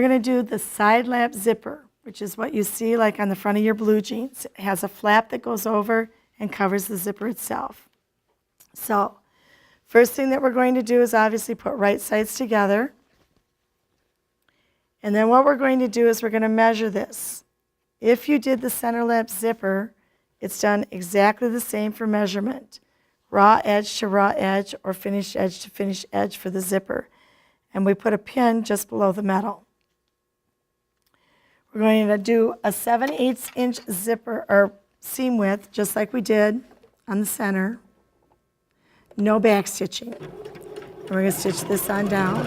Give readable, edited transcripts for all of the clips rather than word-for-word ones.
going to do the side lap zipper, which is what you see like on the front of your blue jeans. It has a flap that goes over and covers the zipper itself. So first thing that we're going to do is obviously put right sides together. And then what we're going to do is we're going to measure this. If you did the center lap zipper, it's done exactly the same for measurement. Raw edge to raw edge or finished edge to finished edge for the zipper. And we put a pin just below the metal. We're going to do a 7/8 inch zipper or seam width, just like we did on the center. No back stitching. And we're going to stitch this on down.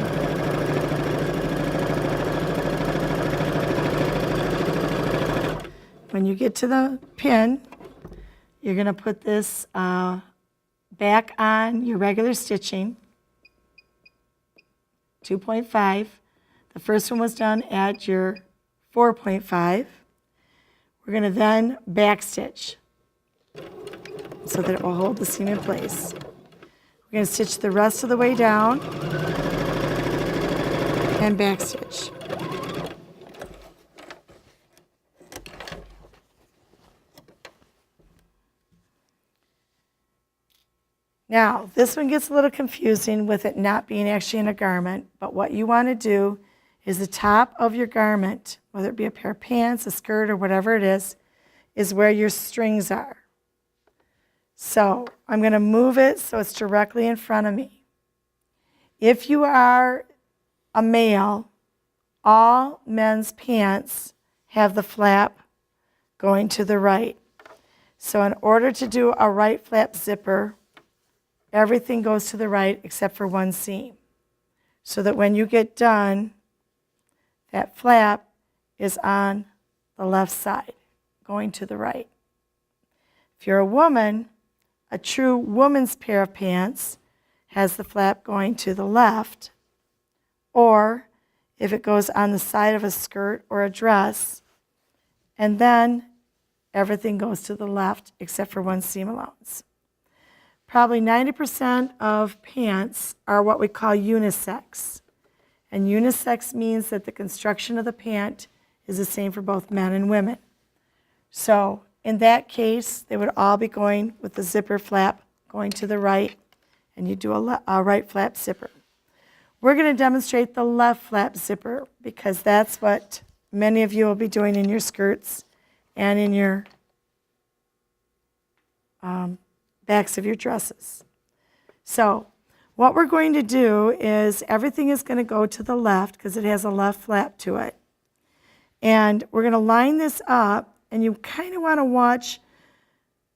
When you get to the pin, you're going to put this back on your regular stitching, 2.5. The first one was done at your 4.5. We're going to then back stitch so that it will hold the seam in place. We're going to stitch the rest of the way down and back stitch. Now, this one gets a little confusing with it not being actually in a garment, but what you want to do is the top of your garment, whether it be a pair of pants, a skirt, or whatever it is where your strings are. So I'm going to move it so it's directly in front of me. If you are a male, all men's pants have the flap going to the right. So in order to do a right flap zipper, everything goes to the right except for one seam. So that when you get done, that flap is on the left side, going to the right. If you're a woman, a true woman's pair of pants has the flap going to the left, or if it goes on the side of a skirt or a dress, and then everything goes to the left except for one seam allowance. Probably 90% of pants are what we call unisex. And unisex means that the construction of the pant is the same for both men and women. So in that case, they would all be going with the zipper flap going to the right, and you do a right flap zipper. We're going to demonstrate the left flap zipper because that's what many of you will be doing in your skirts and in your backs of your dresses. So what we're going to do is everything is going to go to the left because it has a left flap to it. And we're going to line this up, and you kind of want to watch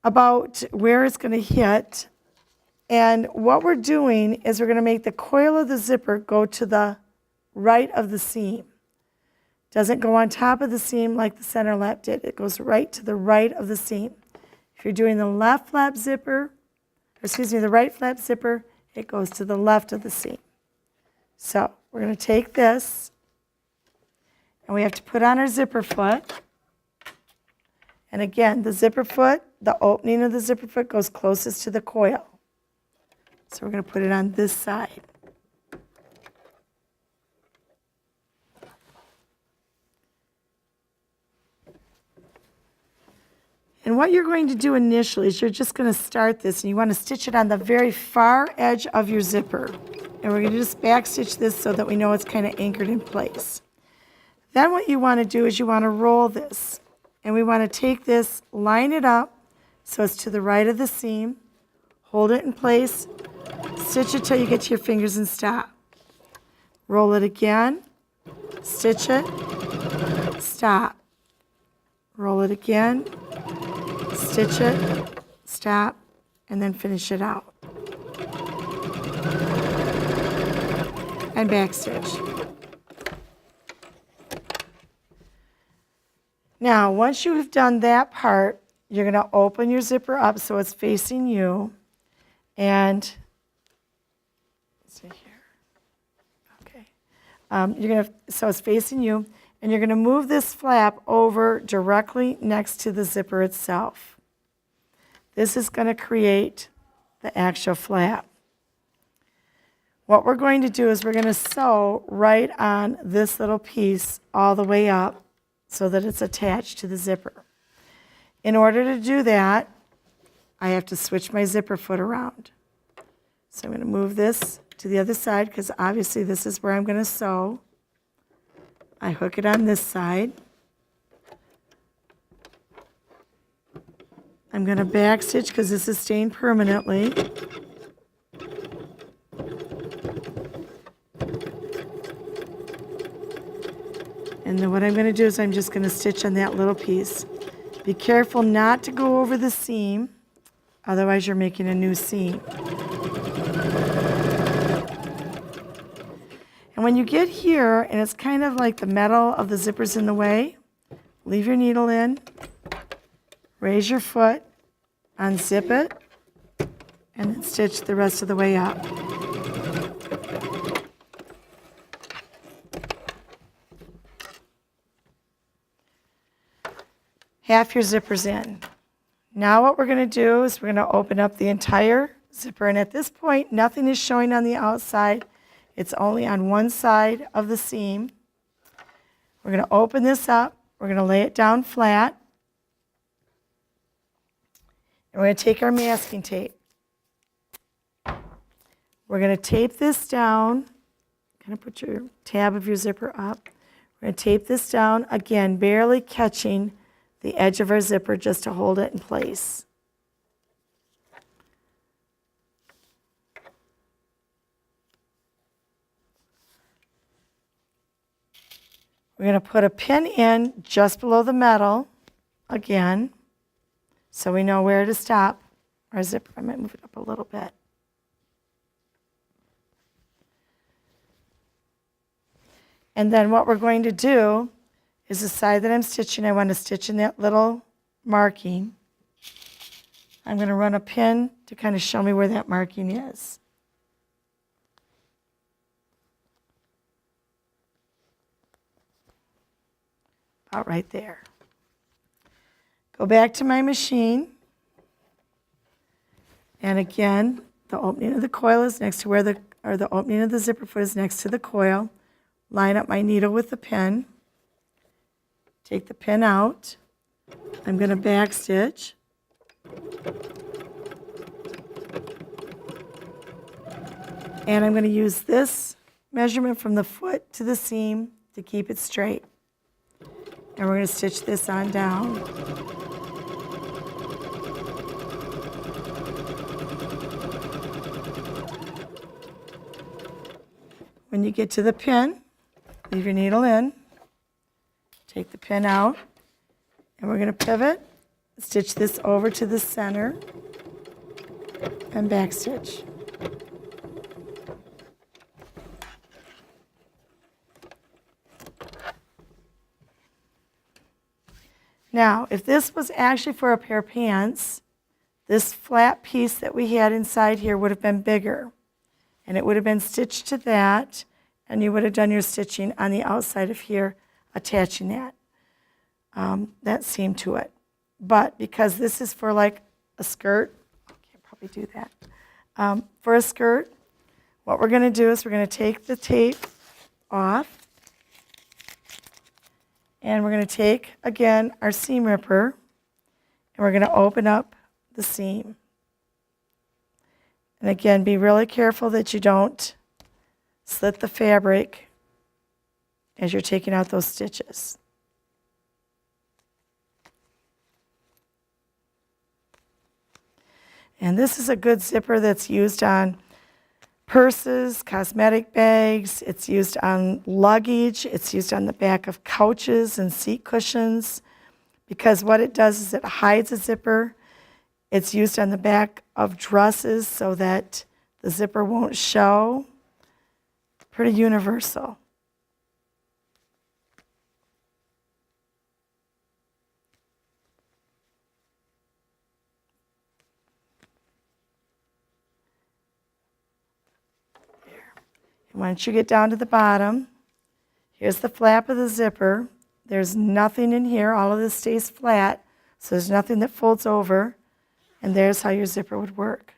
about where it's going to hit. And what we're doing is we're going to make the coil of the zipper go to the right of the seam. Doesn't go on top of the seam like the center lap did. It goes right to the right of the seam. If you're doing the left flap zipper, the right flap zipper, it goes to the left of the seam. So we're going to take this, and we have to put on our zipper foot. And again, the zipper foot, the opening of the zipper foot goes closest to the coil. So we're going to put it on this side. And what you're going to do initially is you're just going to start this, and you want to stitch it on the very far edge of your zipper. And we're going to just back stitch this so that we know it's kind of anchored in place. Then what you want to do is you want to roll this. And we want to take this, line it up so it's to the right of the seam, hold it in place, stitch it till you get to your fingers and stop. Roll it again, stitch it, stop. Roll it again, stitch it, stop, and then finish it out. And back stitch. Now, once you have done that part, you're going to open your zipper up so it's facing you. And, let's see here. Okay. So it's facing you, and you're going to move this flap over directly next to the zipper itself. This is going to create the actual flap. what we're going to do is we're going to sew right on this little piece all the way up so that it's attached to the zipper. In order to do that, I have to switch my zipper foot around. So I'm going to move this to the other side because obviously this is where I'm going to sew. I hook it on this side. I'm going to back stitch because this is staying permanently. And then what I'm going to do is I'm just going to stitch on that little piece. Be careful not to go over the seam, otherwise you're making a new seam. And when you get here and it's kind of like the metal of the zipper's in the way, leave your needle in, raise your foot, unzip it, and then stitch the rest of the way up. Half your zipper's in. Now what we're going to do is we're going to open up the entire zipper, and at this point nothing is showing on the outside. It's only on one side of the seam. We're going to open this up. We're going to lay it down flat. And we're going to take our masking tape. We're going to tape this down. Kind of put your tab of your zipper up. We're going to tape this down, again, barely catching the edge of our zipper just to hold it in place. We're going to put a pin in just below the metal, again, so we know where to stop our zipper. I might move it up a little bit. And then what we're going to do is the side that I'm stitching, I want to stitch in that little marking. I'm going to run a pin to kind of show me where that marking is. About right there. Go back to my machine. And again, the opening of the coil is next to where the opening of the zipper foot is next to the coil. Line up my needle with the pin. Take the pin out. I'm going to back stitch. And I'm going to use this measurement from the foot to the seam to keep it straight. And we're going to stitch this on down. When you get to the pin, leave your needle in. Take the pin out, and we're going to pivot, stitch this over to the center, and back stitch. Now, if this was actually for a pair of pants, this flat piece that we had inside here would have been bigger, and it would have been stitched to that, and you would have done your stitching on the outside of here, attaching that seam to it. But because this is for like a skirt, I can't probably do that. For a skirt, what we're going to do is we're going to take the tape off, and we're going to take, again, our seam ripper, and we're going to open up the seam. And again, be really careful that you don't slit the fabric as you're taking out those stitches. And this is a good zipper that's used on purses, cosmetic bags. It's used on luggage. It's used on the back of couches and seat cushions, because what it does is it hides a zipper. It's used on the back of dresses so that the zipper won't show. Pretty universal. Once you get down to the bottom, here's the flap of the zipper. There's nothing in here. All of this stays flat, so there's nothing that folds over. And there's how your zipper would work.